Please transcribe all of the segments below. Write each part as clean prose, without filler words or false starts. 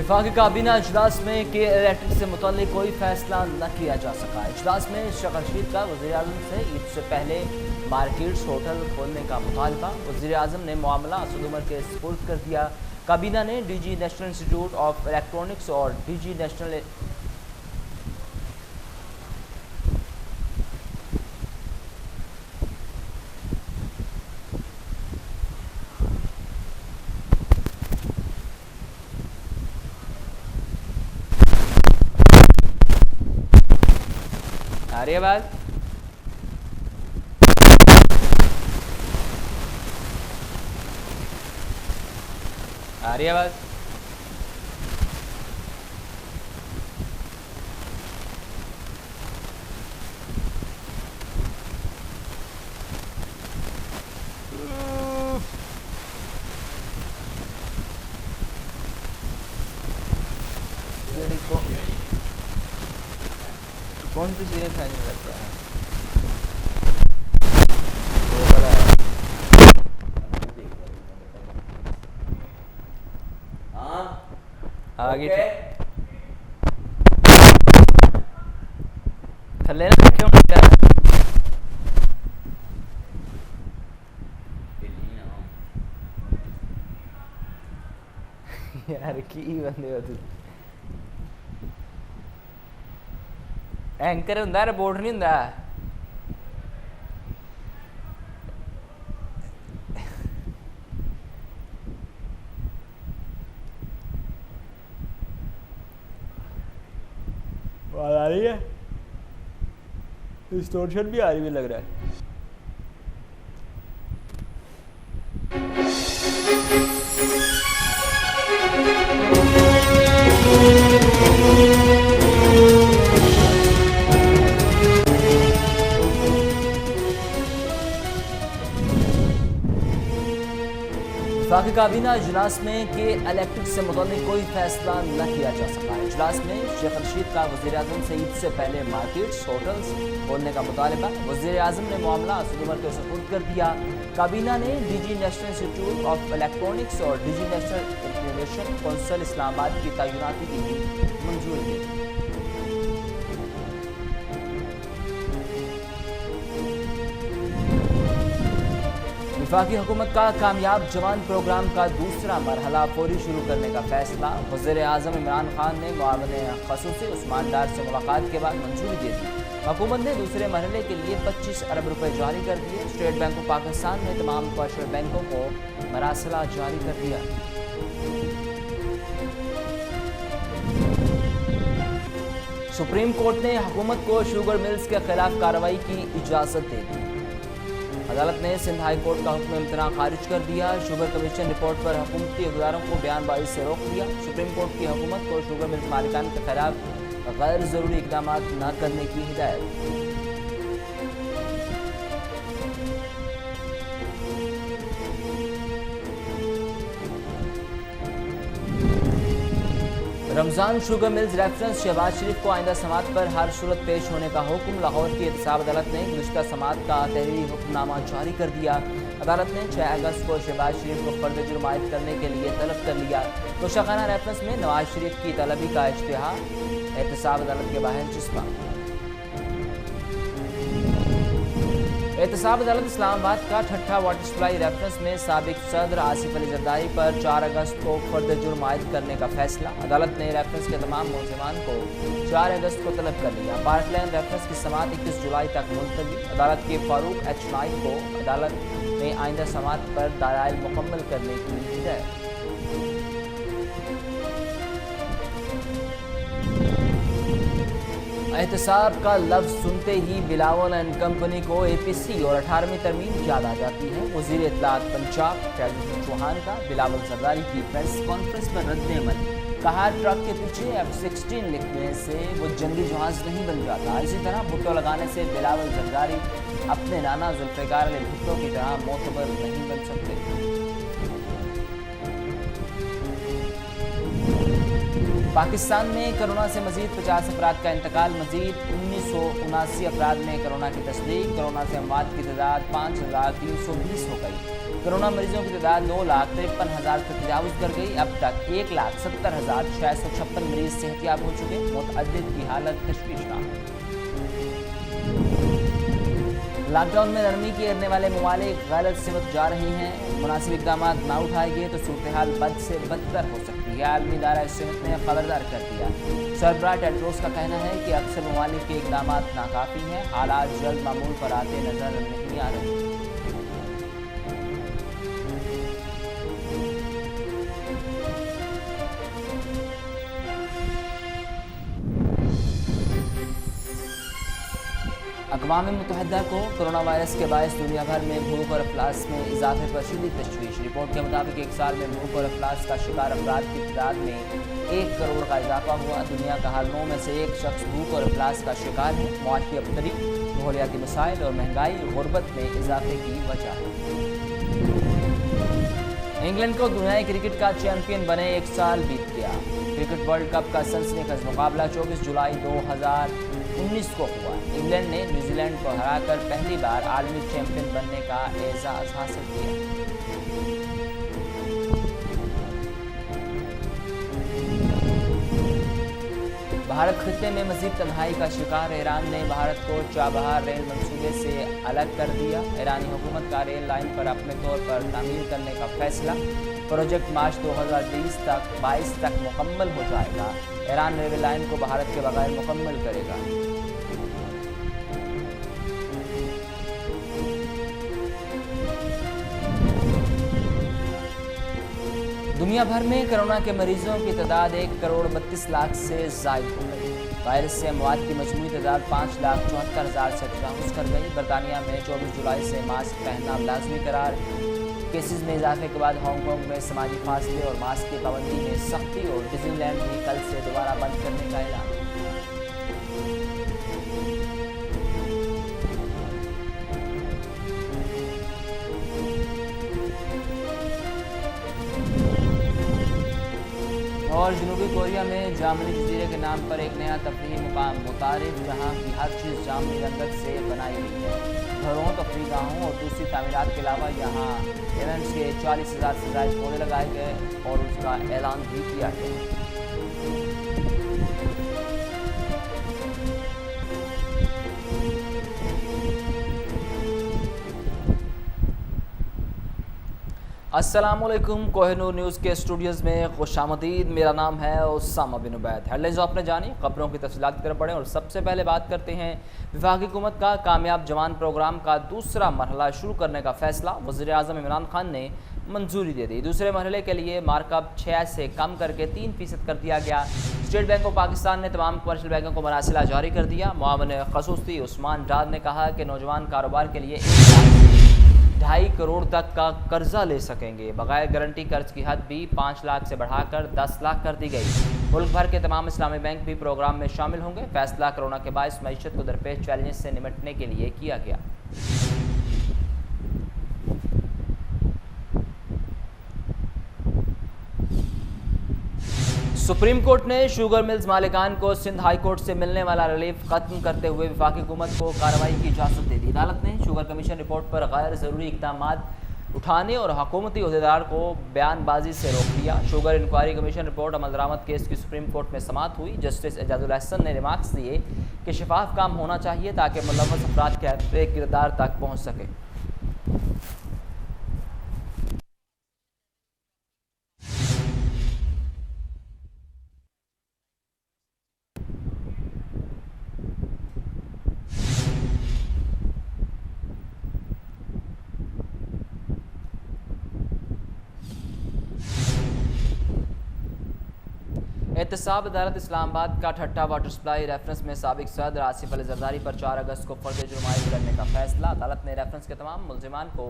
वफाकी काबीना इजलास में के इलेक्ट्रिक से मुतल्लिक कोई फैसला न किया जा सका। इजलास में शेख रशीद का वज़ीर-ए-आज़म से ईद से पहले मार्केट्स होटल खोलने का मुतालबा। वज़ीर-ए-आज़म ने मामला असद उमर के सुपुर्द कर दिया। काबीना ने DG national institute of electronics और डीजी नेशनल आ रही है बात? आ रही है बात? कौन सी चीज़ें खाने लगता है? आगे थल्ले ना क्यों जा रहा यार की बंदे हो तू एंकर हुंदा रिपोर्ट नहीं हुंदा आवाज आ रही है डिस्टॉर्शन भी आ रही है लग रहा है वफाकी काबीना इजलास में के इलेक्ट्रिक से मुतल्लिक कोई फैसला न किया जा सका। इजलास में शेख रशीद का वज़ीर-ए-आज़म से ईद से पहले मार्केट्स होटल्स खोलने का मुतालबा। वज़ीर-ए-आज़म ने मामला असद उमर के सुपुर्द कर दिया। काबीना ने DG national institute of electronics और DG national information council Islamabad की तैनाती की भी मंजूरी दी। वफाकी हुकूमत का कामयाब जवान प्रोग्राम का दूसरा मरहला फौरी शुरू करने का फैसला। वज़ीर-ए-आज़म इमरान खान ने मुआविन ख़ुसूसी उस्मान डार से मुलाकात के बाद मंजूरी दे दी। हुकूमत ने दूसरे मरहले के लिए 25 अरब रुपए जारी कर दिए। स्टेट बैंक ऑफ पाकिस्तान ने तमाम कमर्शियल बैंकों को मरासला जारी कर दिया। सुप्रीम कोर्ट ने हुकूमत को शुगर मिल्स के खिलाफ कार्रवाई की इजाज़त दे दी। अदालत ने सिंध हाई कोर्ट का हुक्म इम्तना खारिज कर दिया। शुगर कमीशन रिपोर्ट पर हुकूमती इक़्तिदारों को बयानबाजी से रोक दिया। सुप्रीम कोर्ट की हुकूमत को शुगर मिल्स मालिकान के खिलाफ गैर ज़रूरी इक़दाम न करने की हिदायत। Ramzan sugar mills reference Shahbaz Sharif को आइंदा समात पर हर सूरत पेश होने का हुक्म। लाहौर की एहतसाब अदालत ने गुज़िश्ता समात का तहरीरी हुक्मनामा जारी कर दिया। अदालत ने 6 अगस्त को शहबाज शरीफ को फर्द जुर्म आयद करने के लिए तलब कर लिया। तो शाखाना रेफरेंस में नवाज शरीफ की तलबी का इश्तिहार एहतसाब अदालत के बाहर चिस्पा। एहतसाब अदालत इस्लामाबाद का ठट्ठा वाटर सप्लाई रेफरेंस में साबिक सदर आसिफ अली जरदारी पर 4 अगस्त को फर्द जुर्म आयद करने का फैसला। अदालत ने रेफरेंस के तमाम मुलज़िमान को 4 अगस्त को तलब कर लिया। पार्कलैंड रेफरेंस की समात 21 जुलाई तक मुलतवी। अदालत के फारूक एच नाइक को अदालत ने आइंदा समात पर दलाइल मुकम्मल करने की हिदायत। एहतसाब का लफ्ज़ सुनते ही बिलावल एंड कंपनी को APC और 18वीं तरमीम याद आ जाती है। वज़ीर इत्तलात पंजाब चंद्रशेखर चौहान का बिलावल जरदारी की प्रेस कॉन्फ्रेंस पर रद्द-ए-अमल। कहा ट्रक के पीछे F-16 लिखने से वो जंगी जहाज नहीं बन जाता। इसी तरह भुट्टो लगाने से बिलावल जरदारी अपने नाना जुल्फ़िकार अली भुट्टो की तरह मोतबर नहीं बन सकते। पाकिस्तान में कोरोना से मजीद 50 अफराद का इंतकाल। मजीद 1979 अफराद में कोरोना की तस्दीक। कोरोना से अमवात की तादाद 5320 हो गई। कोरोना मरीजों की तादाद 2,53,000 तक तजावुज कर गई। अब तक 1,70,656 मरीज सेहतियाब हो चुके। मुतअद्दिद की हालत तशवीशनाक। लॉकडाउन में नरमी किए वाले ममालिक गलत सिमत जा रही हैं। मुनासिब इकदाम ना उठाए गए तो सूरत हाल बद से बदतर हो सकती है। आलमी इदारा सेहत ने खबरदार कर दिया। सरबराह टेड्रोस का कहना है कि अक्सर ममालिक के इकदाम नाकाफी हैं। हालात जल्द मामूल पर आते नजर नहीं आ रहे। अक़वाम मुत्तहिदा को कोरोना वायरस के बायस दुनिया भर में भूख और अफलास में इजाफे पर शदीद तशवीश। रिपोर्ट के मुताबिक एक साल में भूख और अफलास का शिकार अफराद की तादाद में 1 करोड़ का इजाफा हुआ। दुनिया का हर 9 में से एक शख्स भूख और अफलास का शिकार है। मुआशी अबतरी, माहौलियाती मसाइल और महंगाई गुर्बत में इजाफे की वजह है। इंग्लैंड को दुनियाई क्रिकेट का चैंपियन बने 1 साल बीत गया। क्रिकेट वर्ल्ड कप का सनसनीखेज मुकाबला 24 जुलाई 2019 को हुआ। इंग्लैंड ने न्यूजीलैंड को हराकर पहली बार आलमी चैंपियन बनने का एजाज हासिल किया। भारत खित्ते में मजीद तन्हाई का शिकार। ईरान ने भारत को चाबहार रेल मंसूबे से अलग कर दिया। ईरानी हुकूमत का रेल लाइन पर अपने तौर पर तामीर करने का फैसला। प्रोजेक्ट मार्च 2022 तक मुकम्मल हो जाएगा। ईरान रेलवे लाइन को भारत के बगैर मुकम्मल करेगा। दुनिया भर में कोरोना के मरीजों की तादाद 1 करोड़ 32 लाख से जायद हो गई। वायरस से अमवात की मजमूई तादाद 5,74,000 से तजावुज़ कर गई। बरतानिया में 24 जुलाई से मास्क पहनना लाजमी करार। केसेस में इजाफे के बाद हांगकांग में समाजी फासले और मास्क की पाबंदी में सख्ती और डिज्नीलैंड भी कल से दोबारा बंद करने का ऐलान। और जनूबी कोरिया में जामनी जजीरे के नाम पर एक नया तफरीही मुकाम मुतारिफ, जहाँ की हर चीज़ जामनी रंगत से बनाई गई है। घरों, तफरीगाहों और दूसरी तामीरात के अलावा यहाँ इवेंट्स के 40,000 से ज़ायद पौधे लगाए गए और उसका ऐलान भी किया गया। अस्सलामुअलैकुम, कोहिनूर न्यूज़ के स्टूडियोज़ में खुशामदीद। मेरा नाम है उसामा बिन उबैद। हेडलाइंस आपने जानी, खबरों की तफसीलात की तरफ बढ़ें और सबसे पहले बात करते हैं वफाकी हुकूमत का कामयाब जवान प्रोग्राम का दूसरा मरहला शुरू करने का फैसला। वज़ीर-ए-आज़म इमरान खान ने मंजूरी दे दी। दूसरे मरहले के लिए मार्कअप 6 से कम करके 3% कर दिया गया। स्टेट बैंक ऑफ पाकिस्तान ने तमाम कमर्शियल बैंकों को मरासिला जारी कर दिया। मुआविन ख़ुसूसी उस्मान डार ने कहा कि नौजवान कारोबार के लिए 2.5 करोड़ तक का कर्जा ले सकेंगे। बगैर गारंटी कर्ज की हद भी 5 लाख से बढ़ाकर 10 लाख कर दी गई। मुल्क भर के तमाम इस्लामी बैंक भी प्रोग्राम में शामिल होंगे। फैसला कोरोना के बायस मईशत को दरपेश चैलेंज से निपटने के लिए किया गया। सुप्रीम कोर्ट ने शुगर मिल्स मालिकान को सिंध हाई कोर्ट से मिलने वाला रिलीफ खत्म करते हुए वफाकी हुकूमत को कार्रवाई की इजाज़त दे दी। अदालत ने शुगर कमीशन रिपोर्ट पर गैर ज़रूरी इक़दाम उठाने और हुकूमती अहदेदार को बयानबाजी से रोक दिया। शुगर इंक्वायरी कमीशन रिपोर्ट अमल दरामद केस की सुप्रीम कोर्ट में समाअत हुई। जस्टिस एजाजुल अहसन ने रिमार्क्स दिए कि शफाफ काम होना चाहिए ताकि मुलव्वस अफराद के किरदार तक पहुँच सके। एहतसाब अदालत इस्लामाबाद का ठट्टा वाटर सप्लाई रेफरेंस में साबिक सदर आसिफ अली जरदारी पर 4 अगस्त को फर्द जुर्म आयद करने का फैसला। अदालत ने रेफरेंस के तमाम मुलजिमान को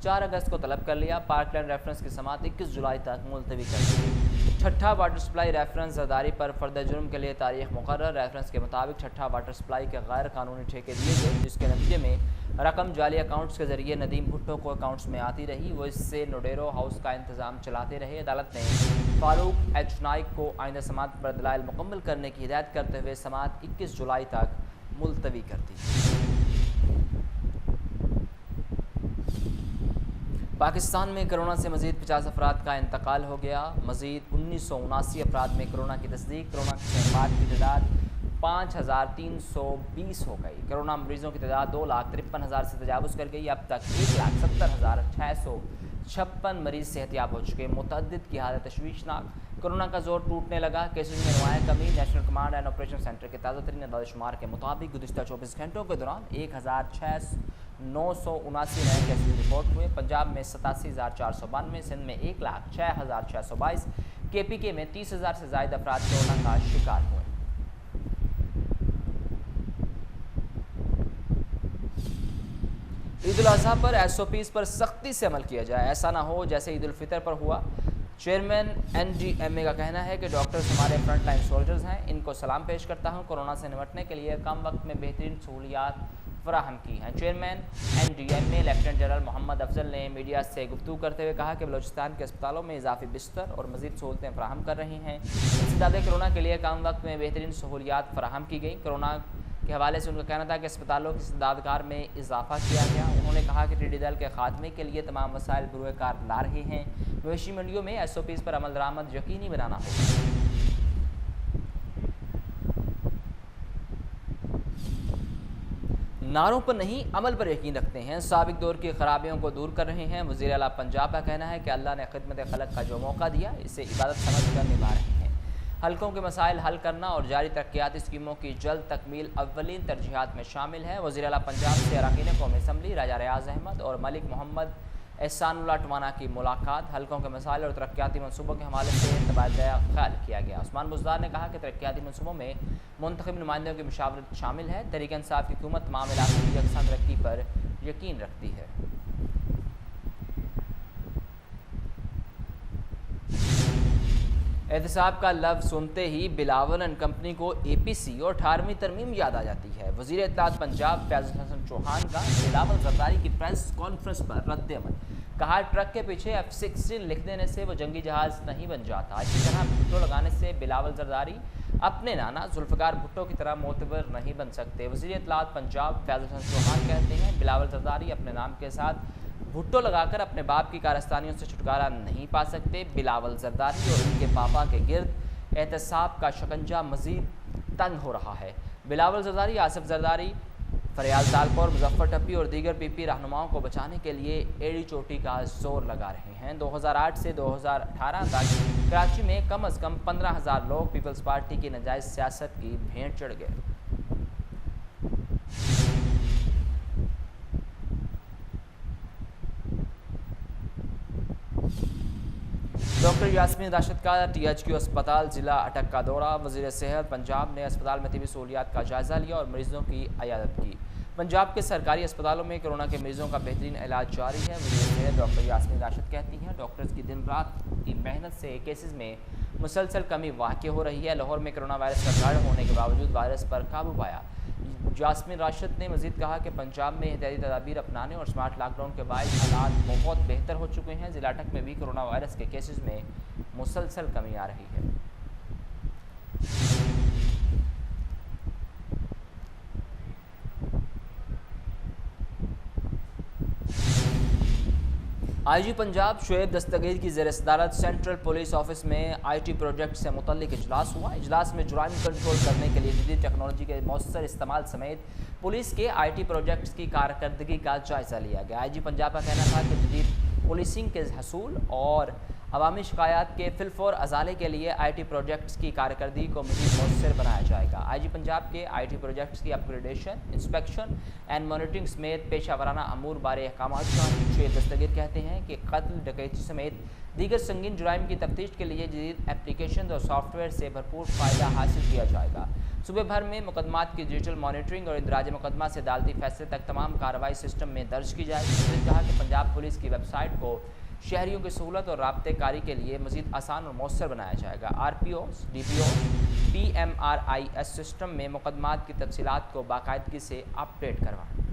4 अगस्त को तलब कर लिया। पार्कलैंड रेफरेंस की समाअत 21 जुलाई तक मुलतवी कर दी। ठट्टा वाटर सप्लाई रेफरेंस जरदारी पर फर्द जुर्म के लिए तारीख मुकर्रर। रेफरेंस के मुताबिक ठट्टा वाटर सप्लाई के गैर कानूनी ठेके दिए गए, जिसके नतीजे में रकम जाली अकाउंट्स के जरिए नदीम भुट्टो को अकाउंट्स में आती रही। वो इससे नोडेरो हाउस का इंतजाम चलाते रहे। अदालत ने फारूक एच नाइक को आइंदा समाअत पर दलाइल मुकम्मल करने की हिदायत करते हुए समाअत 21 जुलाई तक मुलतवी कर दी। पाकिस्तान में कोरोना से मजीद 50 अफराद का इंतकाल हो गया। मजीद 1979 अफराद में कोरोना की तस्दीक। कोरोना से बाद की तादाद 5320 हो गई। कोरोना मरीजों की तादाद 2,53,000 से तजावुज़ कर गई। अब तक 1,70,656 मरीज सेहतियाब हो चुके। मुतअद्दिद की हालत तशवीशनाक। कोरोना का जोर टूटने लगा। केसेज में नुमाया कमी। National command and operation centre के ताज़ा तरीन आदादशुमार के मुताबिक गुज़िश्ता 24 घंटों के दौरान 1,979 नए केसेज रिपोर्ट हुए। पंजाब में 87,492, सिंध में 1,06,622, KPK में 30,000 से ज़ायद अफराद कोरोना का शिकार हुए। ईद उल अज़हा पर SOPs पर सख्ती से अमल किया जाए, ऐसा ना हो जैसे ईद उल फितर पर हुआ। चेयरमैन NDMA का कहना है कि डॉक्टर्स हमारे फ्रंट लाइन सोल्जर्स हैं, इनको सलाम पेश करता हूं। कोरोना से निपटने के लिए कम वक्त में बेहतरीन सहूलियात फराहम की हैं। Chairman NDMA lieutenant general Mohammad Afzal ने मीडिया से गुफ्तगू करते हुए कहा कि बलोचिस्तान के अस्पतालों में इजाफी बिस्तर और मजीद सहूलतें फराहम कर रही हैं। इंसदाद कोरोना के लिए कम वक्त में बेहतरीन सहूलियात फराहम की गई। कोरोना के हवाले से उनका कहना था कि अस्पतालों की इस्तेदादगार में इजाफा किया गया। उन्होंने कहा कि टिड्डी दल के खात्मे के लिए तमाम वसाइल बुरुएकार ला रहे हैं। मवेशी मंडियों में SOPs पर अमल दरामद यकीनी बनाना होगा। नारों पर नहीं, अमल पर यकीन रखते हैं, साबिक दौर की खराबियों को दूर कर रहे हैं। वज़ीर आला पंजाब का कहना है कि अल्लाह ने खिदमत खलक का जो मौका दिया, इसे इबादत समझ कर निभा रहे हैं। हल्कों के मसाइल हल करना और जारी तरक्याती स्कीमों की जल्द तकमील अव्वलीन तरजीहात में शामिल है। वज़ीर आला पंजाब से अरकान कौमी असम्बली राजा रियाज अहमद और मलिक मोहम्मद एहसानुल्लाह टवाना की मुलाकात। हल्कों के मसाइल और तरक्याती मनसूबों के हवाले से तबादला ख्याल किया गया। उस्मान बुज़दार ने कहा कि तरक्याती मनसूबों में मुंतखब नुमाइंदों की मुशावरत शामिल है। तहरीक इंसाफ की हुकूमत तमाम इलाकों की यकसा तरक्की पर यकीन रखती है। एहतसाब का लफ्ज़ सुनते ही बिलावल एंड कंपनी को APC और 18वीं तरमीम याद आ जाती है। वज़ीर इत्तलात पंजाब फैज़ल हसन चौहान का बिलावल जरदारी की प्रेस कॉन्फ्रेंस पर रद्द-ए-अमल। कहा, ट्रक के पीछे F-16 लिख देने से वो जंगी जहाज़ नहीं बन जाता। इसी तरह भुट्टो लगाने से बिलावल जरदारी अपने नाना जुल्फ़िकार भुट्टो की तरह मोतबर नहीं बन सकते। वज़ीर इत्तलात पंजाब फैज़ल हसन चौहान कहते हैं, बिलावल जरदारी अपने नाम के साथ भुट्टो लगाकर अपने बाप की कारस्तानियों से छुटकारा नहीं पा सकते। बिलावल जरदारी और उनके पापा के गिर्द एहतसाब का शिकंजा मजीद तंग हो रहा है। बिलावल जरदारी, आसिफ जरदारी, फरियाल तालपुर, मुजफ्फर टप्पी और दीगर PP रहनुमाओं को बचाने के लिए एड़ी चोटी का जोर लगा रहे हैं। 2008 से 2018 तक कराची में कम अज़ कम 15,000 लोग पीपल्स पार्टी की नाजायज़ सियासत की भेंट चढ़ गए। डॉक्टर यास्मीन राशिद का THQ अस्पताल ज़िला अटक का दौरा। वज़ीर सेहत पंजाब ने अस्पताल में तिबी सहूलियात का जायज़ा लिया और मरीजों की अयादत की। पंजाब के सरकारी अस्पतालों में कोरोना के मरीजों का बेहतरीन इलाज जारी है। वज़ीर सेहत डॉक्टर यास्मीन राशिद कहती हैं, डॉक्टर्स की दिन रात की मेहनत से केसेस में मुसलसल कमी वाक़ई हो रही है। लाहौर में कोरोना वायरस का गढ़ होने के बावजूद वायरस पर काबू पाया। यास्मीन राशिद ने मज़ीद कहा कि पंजाब में एहतियाती तदाबीर अपनाने और स्मार्ट लॉकडाउन के बाद हालात बहुत बेहतर हो चुके हैं। ज़िला अटक में भी कोरोना वायरस के केसेस में मुसलसल कमी आ रही है। IG पंजाब शुएब दस्तगीर की ज़ेर सदारत सेंट्रल पुलिस ऑफिस में IT प्रोजेक्ट से मुतल्लिक इजलास हुआ। इजलास में जुराइम कंट्रोल करने के लिए जदीद टेक्नोलॉजी के मौसर इस्तेमाल समेत पुलिस के IT प्रोजेक्ट्स की कारकर्दगी का जायज़ा लिया गया। IG पंजाब का कहना था कि जदीद पुलिसिंग के हसूल और अवामी शिकायत के फिलफोर अजाले के लिए IT प्रोजेक्ट्स की कारकर्दगी को मज़ीद मौसर बनाया जाएगा। IG पंजाब के IT प्रोजेक्ट्स की अपग्रेडेशन, इंस्पेक्शन एंड मॉनिटरिंग समेत पेशा वराना अमूर बारे अहकाम शामिल। शुएब दस्तगीर कहते हैं कि कत्ल, डकैती समेत दीगर संगीन जुराइम की तफ्तीश के लिए जदीद एप्लीकेशन और सॉफ्टवेयर से भरपूर फ़ायदा हासिल किया जाएगा। सूबे भर में मुकदमात की डिजिटल मॉनिटरिंग और इंदराज मुकदमा से अदालती फैसले तक तमाम कार्रवाई सिस्टम में दर्ज की जाएगी। उन्होंने कहा कि पंजाब पुलिस की वेबसाइट को शहरियों की सहूलत और राब्ते कारी के लिए मज़ीद आसान और मौसर बनाया जाएगा। RPOs, DPOs, PMRIS सिस्टम में मुकदमात की तफसीलात को बाकायदगी से अपडेट करवाएं।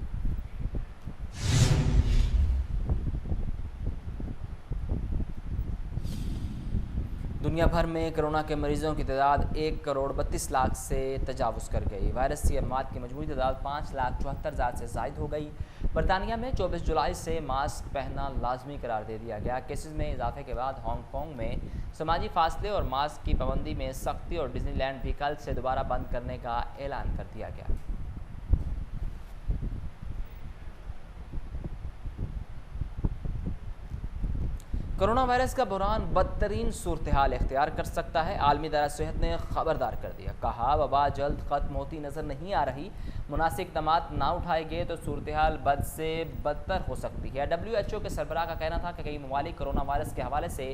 दुनिया भर में कोरोना के मरीजों की तादाद 1,32,00,000 से तजावुज़ कर गई। वायरस से अमवात की मजमूई तादाद 5,74,000 से ज़ायद हो गई। बरतानिया में 24 जुलाई से मास्क पहनना लाजमी करार दे दिया गया। केसेस में इजाफे के बाद हांगकांग में समाजी फासले और मास्क की पाबंदी में सख्ती और डिज्नीलैंड भी कल से दोबारा बंद करने का ऐलान कर दिया गया। कोरोना वायरस का बुरहान बदतरीन सूरत हाल इख्तियार कर सकता है। आलमी इदारा सेहत ने खबरदार कर दिया। कहा, वबा जल्द ख़त्म होती नज़र नहीं आ रही। मुनासिब इक़दाम ना उठाए गए तो सूरत हाल बद से बदतर हो सकती है। WHO के सरबराह का कहना था कि कई ममालिक कोरोना वायरस के हवाले से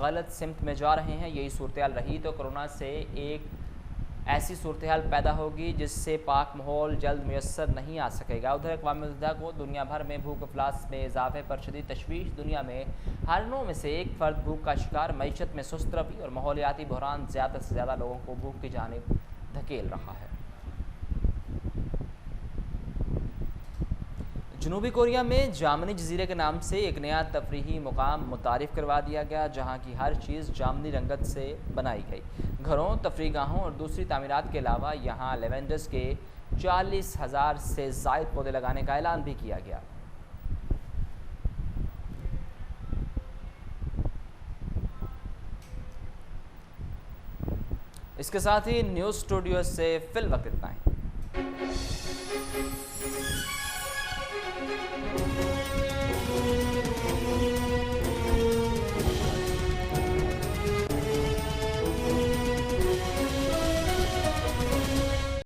गलत सिमत में जा रहे हैं। यही सूरत हाल रही तो कोरोना से एक ऐसी सूरत हाल पैदा होगी जिससे पाक माहौल जल्द मुयस्सर नहीं आ सकेगा। उधर अक़वाम मुत्तहिदा को दुनिया भर में भूख अफलास में इजाफे पर शदीद तशवीश। दुनिया में हर 9 में से एक फ़र्द भूख का शिकार। मईशत में सुस्त रवी और माहौलियाती बहरान ज़्यादा से ज़्यादा लोगों को भूख की जानिब धकेल रहा है। जनूबी कोरिया में जामनी जजीरे के नाम से एक नया तफरीही मुकाम मुतारिफ करवा दिया गया, जहाँ की हर चीज़ जामनी रंगत से बनाई गई। घरों, तफरीगाहों और दूसरी तामीरात के अलावा यहाँ लेवेंडर्स के 40,000 से ज़ायद पौधे लगाने का ऐलान भी किया गया। इसके साथ ही न्यूज़ स्टूडियो से फिल वक्त इतना ही।